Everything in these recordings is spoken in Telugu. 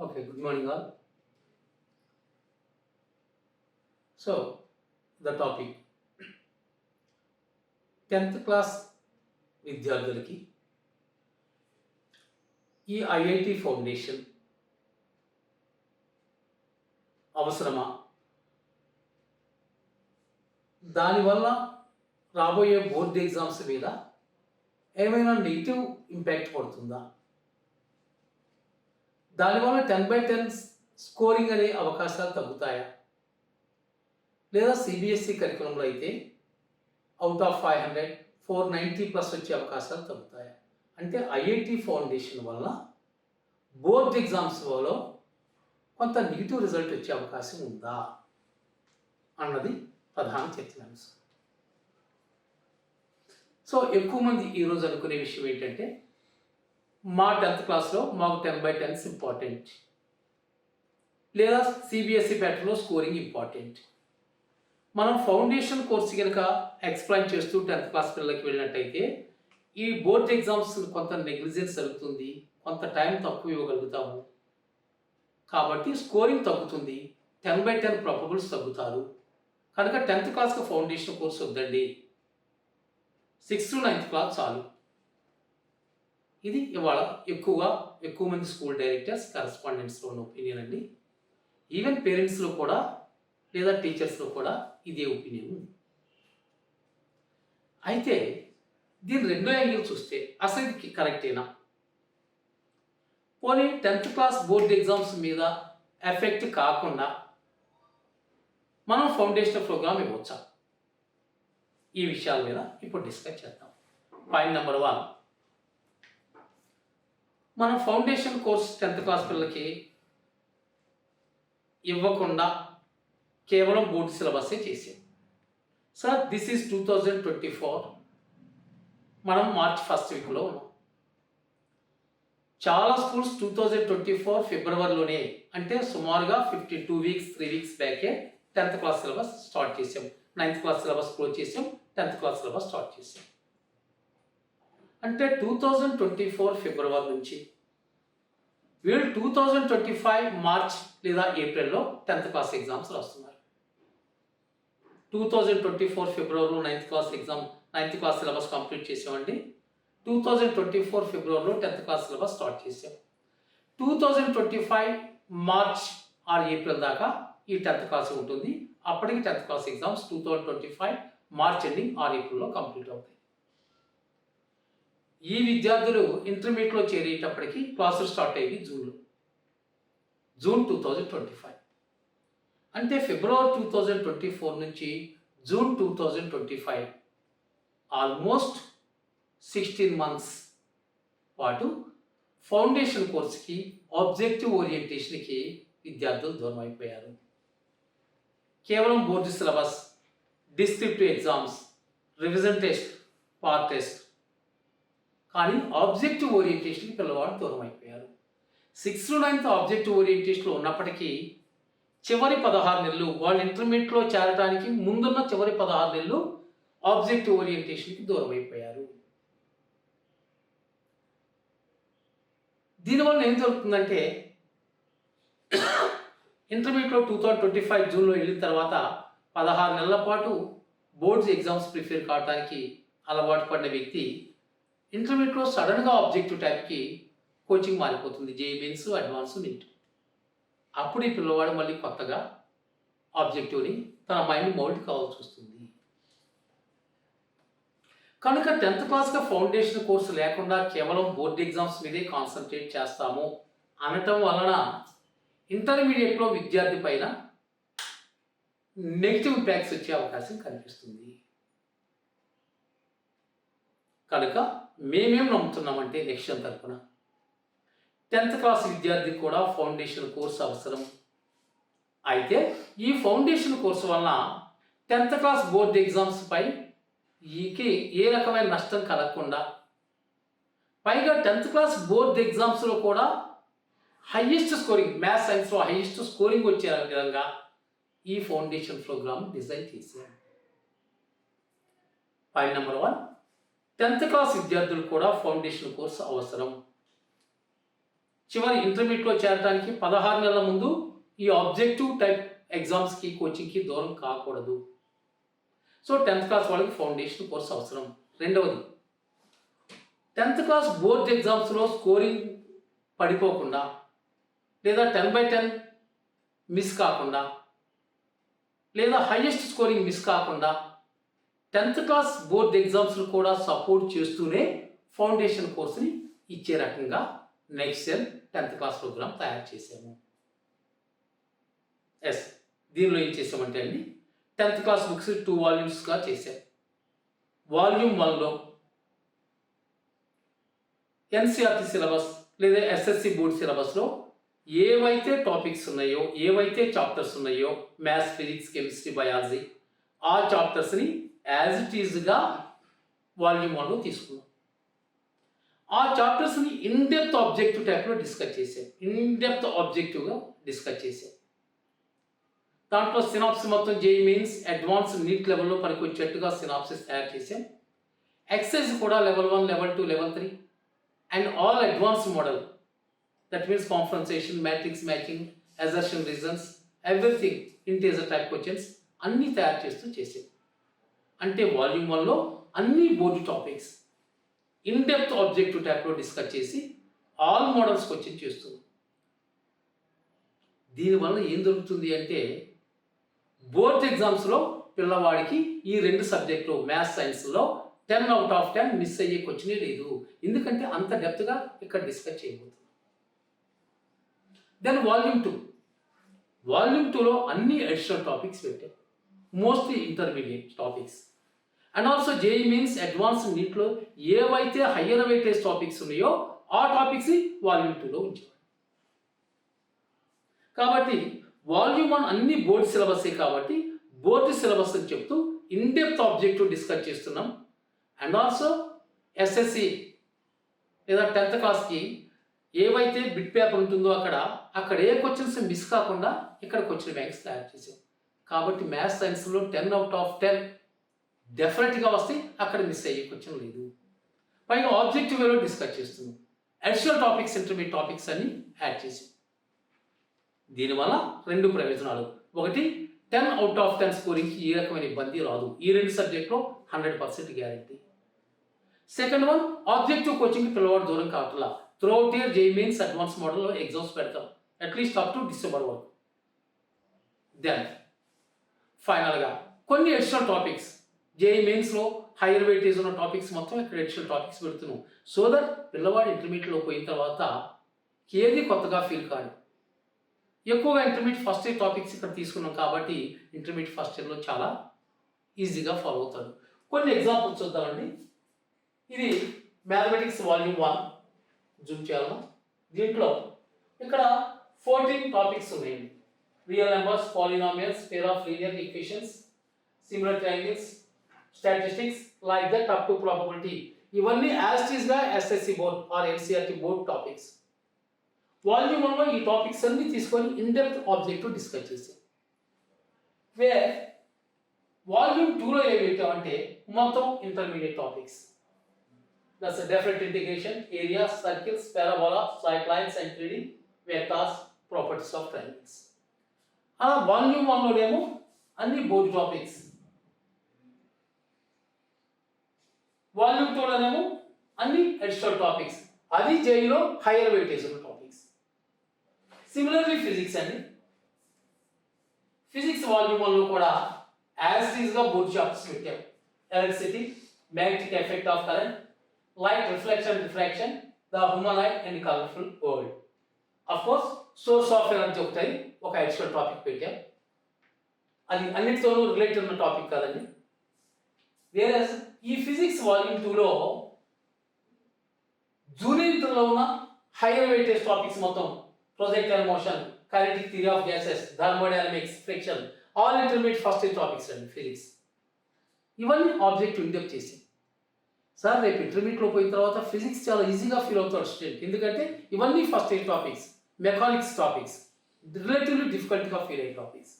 Okay, good morning all. So, the topic 10th class విద్యార్థులకి ఈ ఐఐటి ఫౌండేషన్ అవసరమా? దానివల్ల రాబోయే బోర్డ్ ఎగ్జామ్స్ మీద ఏమైనా నెగిటివ్ ఇంపాక్ట్ పడుతుందా? దానివల్ల 10/10 స్కోరింగ్ అనే అవకాశాలు తగ్గుతాయా? లేదా సిబిఎస్ఈ కరికులంలో అయితే అవుట్ ఆఫ్ 500 490+ వచ్చే అవకాశాలు తగ్గుతాయా? అంటే ఐఐటి ఫౌండేషన్ వల్ల బోర్డ్ ఎగ్జామ్స్లో కొంత నెగిటివ్ రిజల్ట్ వచ్చే అవకాశం ఉందా అన్నది ప్రధాన చర్చనాంశం. సో ఎక్కువ మంది ఈరోజు అనుకునే విషయం ఏంటంటే మా 10th క్లాస్లో మాకు 10/10 ఇంపార్టెంట్, లేదా సిబిఎస్ఈ ప్యాటర్న్లో స్కోరింగ్ ఇంపార్టెంట్. మనం ఫౌండేషన్ కోర్సు కనుక ఎక్స్ప్లెయిన్ చేస్తూ 10th క్లాస్ పిల్లలకి వెళ్ళినట్టయితే ఈ బోర్డ్ ఎగ్జామ్స్ కొంత నెగ్లిజెన్స్ జరుగుతుంది, కొంత టైం తక్కువ ఇవ్వగలుగుతాము, కాబట్టి స్కోరింగ్ తగ్గుతుంది, 10/10 ప్రాబబుల్స్ తగ్గుతారు. కనుక 10th క్లాస్కి ఫౌండేషన్ కోర్సు వద్దండి, 6th to 9th క్లాస్ చాలు. ఇది ఇవాళ ఎక్కువ మంది స్కూల్ డైరెక్టర్స్ కరెస్పాండెంట్స్లో ఉన్న ఒపీనియన్ అండి. ఈవెన్ పేరెంట్స్లో కూడా లేదా టీచర్స్లో కూడా ఇదే ఒపీనియన్ ఉంది. అయితే దీని రెండో యాంగిల్ చూస్తే అసలు ఇది కరెక్టేనా? పోనీ 10th క్లాస్ బోర్డ్ ఎగ్జామ్స్ మీద ఎఫెక్ట్ కాకుండా మనం ఫౌండేషన్ ప్రోగ్రామ్ ఇవ్వచ్చా? ఈ విషయాల మీద ఇప్పుడు డిస్కస్ చేద్దాం. పాయింట్ నెంబర్ 1, మనం ఫౌండేషన్ కోర్స్ 10th క్లాస్ పిల్లలకి ఇవ్వకుండా కేవలం బోర్డు సిలబస్సే చేసాం. సార్ దిస్ ఈజ్ 2024, మనం మార్చ్ 1st వీక్లో ఉన్నాం. చాలా స్కూల్స్ 2024 ఫిబ్రవరిలోనే, అంటే సుమారుగా 52 వీక్స్ 3 వీక్స్ బ్యాకే 10th క్లాస్ సిలబస్ స్టార్ట్ చేసాం. 9th క్లాస్ సిలబస్ క్లోజ్ చేసాం, 10th క్లాస్ సిలబస్ స్టార్ట్ చేసాం. అంటే 2024 ఫిబ్రవరి నుంచి వీళ్ళు 2025 మార్చ్ లేదా ఏప్రిల్లో 10th క్లాస్ ఎగ్జామ్స్ రాస్తున్నారు. 2024 ఫిబ్రవరిలో 9th class exam 9th class syllabus complete చేసామండి. 2024 ఫిబ్రవరిలో 10th క్లాస్ సిలబస్ స్టార్ట్ చేసాం. 2025 మార్చ్ ఆర్ ఏప్రిల్ దాకా ఈ 10th క్లాస్ ఉంటుంది. అప్పటికి 10th class exams 2025 March ending or ఏప్రిల్లో కంప్లీట్ అవుతాయి. ఈ విద్యార్థులు ఇంటర్మీడియట్లో చేరేటప్పటికి క్లాసులు స్టార్ట్ అయ్యేది జూన్ 2025. అంటే ఫిబ్రవరి 2024 నుంచి జూన్ 2025 ఆల్మోస్ట్ 16 మంత్స్ పాటు ఫౌండేషన్ కోర్సుకి ఆబ్జెక్టివ్ ఓరియంటేషన్కి విద్యార్థులు దూరం అయిపోయారు. కేవలం board syllabus, descriptive exams, revision test, part test, కానీ ఆబ్జెక్టివ్ ఓరియంటేషన్కి పిల్లవాడు దూరం అయిపోయారు. 6th to 9th ఆబ్జెక్టివ్ ఓరియంటేషన్లో ఉన్నప్పటికీ చివరి 16 నెలలు వాళ్ళు ఇంటర్మీడియట్లో చేరడానికి ముందున్న చివరి 16 నెలలు ఆబ్జెక్టివ్ ఓరియంటేషన్కి దూరం అయిపోయారు. దీనివల్ల ఏం జరుగుతుందంటే ఇంటర్మీడియట్లో 2025 జూన్లో వెళ్ళిన తర్వాత 16 నెలల పాటు బోర్డ్స్ ఎగ్జామ్స్ ప్రిపేర్ కావడానికి అలవాటు పడిన వ్యక్తి ఇంటర్మీడియట్లో సడన్గా ఆబ్జెక్టివ్ టైప్కి కోచింగ్ మారిపోతుంది, జేఈఈ మెయిన్స్, అడ్వాన్స్, మిడ్. అప్పుడు ఈ పిల్లవాడు మళ్ళీ కొత్తగా ఆబ్జెక్టివ్ని తన మైండ్ మౌల్డ్ కావాల్సి వస్తుంది. కనుక 10th క్లాస్గా ఫౌండేషన్ కోర్సు లేకుండా కేవలం బోర్డ్ ఎగ్జామ్స్ మీదే కాన్సన్ట్రేట్ చేస్తాము అనటం వలన ఇంటర్మీడియట్లో విద్యార్థి పైన నెగిటివ్ ఇంపాక్ట్స్ వచ్చే అవకాశం కనిపిస్తుంది. కనుక మేమేం నమ్ముతున్నామంటే లక్ష్యం తరపున 10th క్లాస్ విద్యార్థికి కూడా ఫౌండేషన్ కోర్సు అవసరం. అయితే ఈ ఫౌండేషన్ కోర్సు వలన 10th క్లాస్ బోర్డ్ ఎగ్జామ్స్ పై ఏ రకమైన నష్టం కలగకుండా, పైగా 10th క్లాస్ బోర్డ్ ఎగ్జామ్స్లో కూడా హైయెస్ట్ స్కోరింగ్, మ్యాథ్స్ సైన్స్లో హైయెస్ట్ స్కోరింగ్ వచ్చే విధంగా ఈ ఫౌండేషన్ ప్రోగ్రామ్ డిజైన్ చేశారు. పాయింట్ నెంబర్ 1, 10th క్లాస్ విద్యార్థులు కూడా ఫౌండేషన్ కోర్సు అవసరం. చివరి ఇంటర్మీడియట్లో చేరడానికి 16 నెలల ముందు ఈ ఆబ్జెక్టివ్ టైప్ ఎగ్జామ్స్కి కోచింగ్కి దూరం కాకూడదు. సో 10th క్లాస్ వాళ్ళకి ఫౌండేషన్ కోర్స్ అవసరం. రెండవది 10th క్లాస్ బోర్డ్ ఎగ్జామ్స్లో స్కోరింగ్ పడిపోకుండా లేదా 10/10 మిస్ కాకుండా లేదా హైయెస్ట్ స్కోరింగ్ మిస్ కాకుండా 10th క్లాస్ బోర్డ్ ఎగ్జామ్స్ను కూడా సపోర్ట్ చేస్తూనే ఫౌండేషన్ కోర్సుని ఇచ్చే రకంగా next year 10th class programme తయారు చేసాము. దీనిలో ఏం చేసామంటే అండి 10th క్లాస్ బుక్స్ 2 వాల్యూమ్స్గా చేసాం. వాల్యూమ్ 1లో ఎన్సీఆర్టీ సిలబస్ లేదా ఎస్ఎస్సి బోర్డ్ సిలబస్లో ఏవైతే టాపిక్స్ ఉన్నాయో, ఏవైతే చాప్టర్స్ ఉన్నాయో, మ్యాథ్స్, ఫిజిక్స్, కెమిస్ట్రీ, బయాలజీ, ఆ చాప్టర్స్ని యాజ్ ఇట్ ఈజ్గా వాల్యూమ్ 1లో తీసుకున్నాం. ఆ చాప్టర్స్ని ఇన్డెప్త్ ఆబ్జెక్టివ్ టైప్లో డిస్కస్ చేసాం. ఇన్డెప్త్ ఆబ్జెక్టివ్గా డిస్కస్ చేసాం. దాంట్లో సినాప్సిస్ మొత్తం జేఈ మీన్స్ అడ్వాన్స్ నీట్ లెవెల్లో పనికి వచ్చేట్టుగా సినాప్సిస్ తయారు చేసాం. ఎక్సైజ్ కూడా level 1, level 2, level 3 and all advance model, that means comprehension, matrix matching, assertion reasons, everything, integer type questions అన్నీ తయారు చేస్తూ చేసాం. అంటే వాల్యూమ్ 1లో అన్ని బోర్డు టాపిక్స్ ఇన్డెప్త్ ఆబ్జెక్టివ్ టైప్లో డిస్కస్ చేసి ఆల్ మోడల్స్ క్వశ్చన్ చేస్తుంది. దీనివల్ల ఏం దొరుకుతుంది అంటే బోర్డ్ ఎగ్జామ్స్లో పిల్లవాడికి ఈ 2 సబ్జెక్టులు మ్యాథ్స్, సైన్స్లో 10 out of 10 మిస్ అయ్యే క్వశ్చనే లేదు. ఎందుకంటే అంత డెప్త్గా ఇక్కడ డిస్కస్ చేయబోతుంది. దెన్ వాల్యూమ్ 2లో అన్ని అడిషనల్ టాపిక్స్ పెట్టాం, mostly intermediate topics. And also JE means advance నీట్లో ఏవైతే హయ్యర్ వెయిటేజ్ టాపిక్స్ ఉన్నాయో ఆ టాపిక్స్ వాల్యూమ్ 2లో ఉంచాం. కాబట్టి వాల్యూమ్ 1 అన్ని బోర్డు సిలబసే కాబట్టి బోర్డు సిలబస్ అని చెప్తూ ఇన్డెప్త్ ఆబ్జెక్టివ్ డిస్కస్ చేస్తున్నాం. అండ్ ఆల్సో ఎస్ఎస్సి లేదా 10th క్లాస్కి ఏవైతే బిట్ పేపర్ ఉంటుందో అక్కడ ఏ క్వశ్చన్స్ మిస్ కాకుండా ఇక్కడ క్వశ్చన్ బ్యాంక్స్ తయారు చేసాం. కాబట్టి మ్యాథ్స్, సైన్స్లో 10 out of 10 డెఫినెట్గా వస్తే అక్కడ మిస్ అయ్యే క్వశ్చన్ లేదు. పైగా ఆబ్జెక్టివ్ వేలో డిస్కస్ చేస్తున్నాం. అడిషనల్ టాపిక్స్, ఇంటర్మీడియట్ టాపిక్స్ అన్ని యాడ్ చేసాం. దీనివల్ల 2 ప్రయోజనాలు. ఒకటి 10 out of 10 స్కోరింగ్కి ఏ రకమైన ఇబ్బంది రాదు. ఈ 2 సబ్జెక్ట్లో 100% గ్యారంటీ. సెకండ్ వన్, ఆబ్జెక్టివ్ కోచింగ్కి పిల్లవాడు దూరం కావట్లా. Throughout year JEE mains advance మోడల్లో ఎగ్జామ్స్ పెడతాం, అట్లీస్ట్ అప్ టు డిసెంబర్ వరకు. దెన్ ఫైనల్గా కొన్ని అడిషనల్ టాపిక్స్ జేఈ మెయిన్స్లో హైయర్ వెయిటేజ్ ఉన్న టాపిక్స్ మొత్తం ఇక్కడ అడిషనల్ టాపిక్స్ పెడుతున్నాం. సో దట్ పిల్లవాడు ఇంటర్మీడియట్లో పోయిన తర్వాత ఏది కొత్తగా ఫీల్ కాదు. ఎక్కువగా ఇంటర్మీడియట్ ఫస్ట్ ఇయర్ టాపిక్స్ ఇక్కడ తీసుకున్నాం కాబట్టి ఇంటర్మీడియట్ ఫస్ట్ ఇయర్లో చాలా ఈజీగా ఫాలో అవుతాడు. కొన్ని ఎగ్జాంపుల్స్ చూద్దామండి. ఇది మ్యాథమెటిక్స్ వాల్యూమ్ 1 జూమ్ చేయాలి. దీంట్లో ఇక్కడ 14 టాపిక్స్ ఉన్నాయండి. Real numbers, polynomials, pair of linear equations, similar triangles, statistics, like that up to probability. ఇవన్నీ యాజ్ ఇట్ ఈస్ గా SSC board or NCERT board topics. Volume 1లో ఈ టాపిక్స్ అన్ని తీసుకొని ఇన్డెప్త్ ఆబ్జెక్టివ్ డిస్కస్ చేసాం. వాల్యూమ్ 2లో ఏమి పెట్టామంటే మొత్తం intermediate topics. That's a definite integration, areas, circles, parabola, straight lines and 3D vectors, properties of triangles. అలా వాల్యూమ్ 1లోనేమో అన్ని బోర్డు టాపిక్స్, వాల్యూమ్ 2లోనేమో అన్ని అడిషనల్ టాపిక్స్. అది జేఈలో హైయర్ వెయిటేజ్ ఉన్న టాపిక్స్. సిమిలర్లీ ఫిజిక్స్ అండి. ఫిజిక్స్ వాల్యూమ్ 1లో కూడా యాజ్ ఇట్ ఈస్ గా బోర్డు చాప్టర్స్ పెట్టాం. Electricity, magnetic effect of current, light reflection, diffraction, the humanoid and colorful world. Of course, source of energy ఒకటి ఒక అడిషనల్ టాపిక్ పెట్టాం. అది అన్నిటితోనూ రిలేటెడ్ ఉన్న టాపిక్ కాదండి. వేరస్ ఈ ఫిజిక్స్ వాల్యూమ్ 2లో జూనియర్ ఇంటర్లో ఉన్న హైయర్ వెయిటేజ్ టాపిక్స్ మొత్తం projectile motion, kinetic theory of gases, thermodynamics, friction, all intermediate first year topics అండి ఫిజిక్స్. ఇవన్నీ ఆబ్జెక్టివ్ ఇన్డెప్త్ చేసి సార్ రేపు ఇంటర్మీడియట్లో పోయిన తర్వాత ఫిజిక్స్ చాలా ఈజీగా ఫీల్ అవుతాడు స్టూడెంట్. ఎందుకంటే ఇవన్నీ first year topics, mechanics topics, relatively డిఫికల్ట్గా ఫీల్ అయ్యే టాపిక్స్.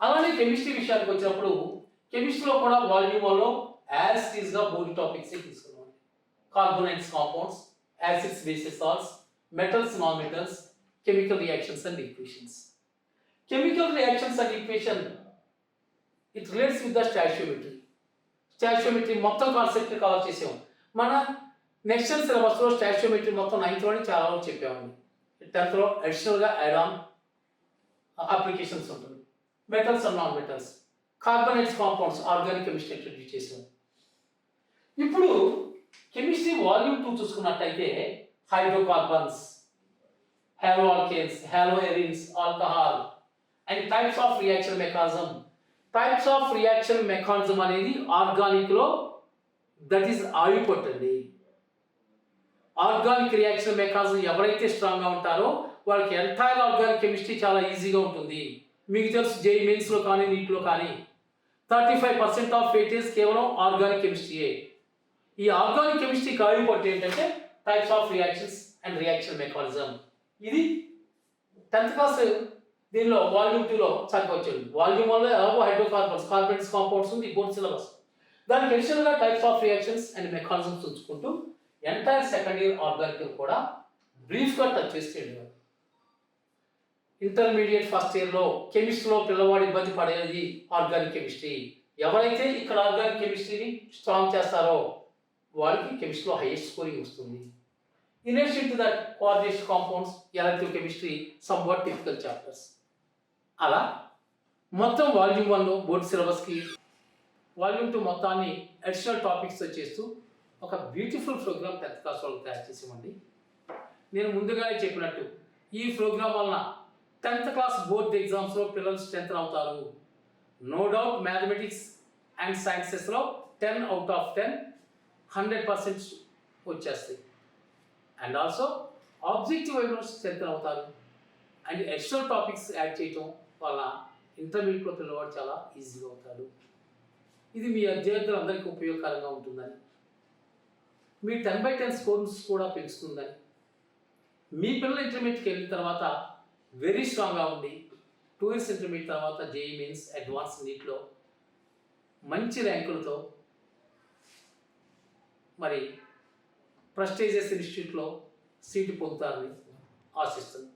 అలానే కెమిస్ట్రీ విషయానికి వచ్చినప్పుడు కెమిస్ట్రీలో కూడా వాల్యూమ్ 1లో యాజ్ ఇట్ ఈస్ గా బోర్డు టాపిక్స్ తీసుకున్నాం. Carbonates, compounds, acids, bases, salts, metals, non-metals, chemical reactions and equations. Chemical reactions and equation, it relates with the stoichiometry. స్టాయిచియోమెట్రీ మొత్తం కాన్సెప్ట్ కవర్ చేసాము. మన నెక్స్ట్ సిలబస్లో స్టాయిచియోమెట్రీ మొత్తం 9th లోనే చాలా వరకు చెప్పామండి. 10th లో అడిషనల్గా యాడ్ ఆన్ అప్లికేషన్స్ ఉంటుంది. Metals and non metals, carbonates, compounds, organic chemistry introduce చేసాము. ఇప్పుడు కెమిస్ట్రీ వాల్యూమ్ 2 చూసుకున్నట్టయితే hydrocarbons, halo alkanes, halo arenes, alcohol and types of reaction mechanism. Types of reaction mechanism అనేది ఆర్గానిక్లో దట్ ఈస్ ఆయుపట్ అండి. ఆర్గానిక్ రియాక్షన్ మెకానిజం ఎవరైతే స్ట్రాంగ్గా ఉంటారో వాళ్ళకి ఎంటైర్ ఆర్గానిక్ కెమిస్ట్రీ చాలా ఈజీగా ఉంటుంది. మీకు తెలుసు జేఈ మెయిన్స్లో కానీ నీట్లో కానీ 35% ఆఫ్ వెయిటేజ్ కేవలం ఆర్గానిక్ కెమిస్ట్రీయే. ఈ ఆర్గానిక్ కెమిస్ట్రీకి ఆయుపట్ ఏంటంటే types of reactions and reaction mechanism. ఇది 10th క్లాస్ దీనిలో వాల్యూమ్ 2లో చక్కగా వచ్చింది. వాల్యూమ్ 1లో ఎలాగో హైడ్రోకార్బన్స్, కార్బనేట్స్, కాంపౌండ్స్ ఉంది, బోర్డ్ సిలబస్. దానికి అడిషనల్గా types of reactions and mechanisms ఉంచుకుంటూ ఎంటైర్ సెకండ్ ఇయర్ ఆర్గానిక్ కూడా బ్రీఫ్గా టచ్ చేసేయండి. ఇంటర్మీడియట్ ఫస్ట్ ఇయర్లో కెమిస్ట్రీలో పిల్లవాడు ఇబ్బంది పడేది ఆర్గానిక్ కెమిస్ట్రీ. ఎవరైతే ఇక్కడ ఆర్గానిక్ కెమిస్ట్రీని స్ట్రాంగ్ చేస్తారో వారికి కెమిస్ట్రీలో హైయెస్ట్ స్కోరింగ్ వస్తుంది. In addition to that, coordination compounds, elective chemistry, somewhat difficult chapters. అలా మొత్తం వాల్యూమ్ 1లో బోర్డ్ సిలబస్కి, వాల్యూమ్ 2 మొత్తాన్ని అడిషనల్ టాపిక్స్తో చేస్తూ ఒక బ్యూటిఫుల్ ప్రోగ్రామ్ 10th క్లాస్ వాళ్ళకి తయారు చేసామండి. నేను ముందుగానే చెప్పినట్టు ఈ ప్రోగ్రామ్ వలన 10th క్లాస్ బోర్డ్ ఎగ్జామ్స్లో పిల్లలు స్ట్రెంత్ అవుతారు. నో డౌట్ మ్యాథమెటిక్స్ అండ్ సైన్సెస్లో 10 out of 10 100% వచ్చేస్తాయి. అండ్ ఆల్సో ఆబ్జెక్టివ్ వైపులో స్ట్రెంత్ అవుతారు. అండ్ ఎక్స్ట్రా టాపిక్స్ యాడ్ చేయటం వల్ల ఇంటర్మీడియట్లో పిల్లవాడు చాలా ఈజీగా అవుతాడు. ఇది మీ విద్యార్థులందరికీ ఉపయోగకరంగా ఉంటుందని, మీ 10/10 స్కోర్స్ కూడా పెంచుతుందని, మీ పిల్లలు ఇంటర్మీడియట్కి వెళ్ళిన తర్వాత వెరీ స్ట్రాంగ్గా ఉండి 2 years ఇంటర్మీడియట్ తర్వాత జేఈ మెయిన్స్, అడ్వాన్స్ నీట్లో మంచి ర్యాంకులతో మరి ప్రెస్టీజియస్ ఇన్స్టిట్యూట్లో సీటు పొందుతారని ఆశిస్తున్నాను.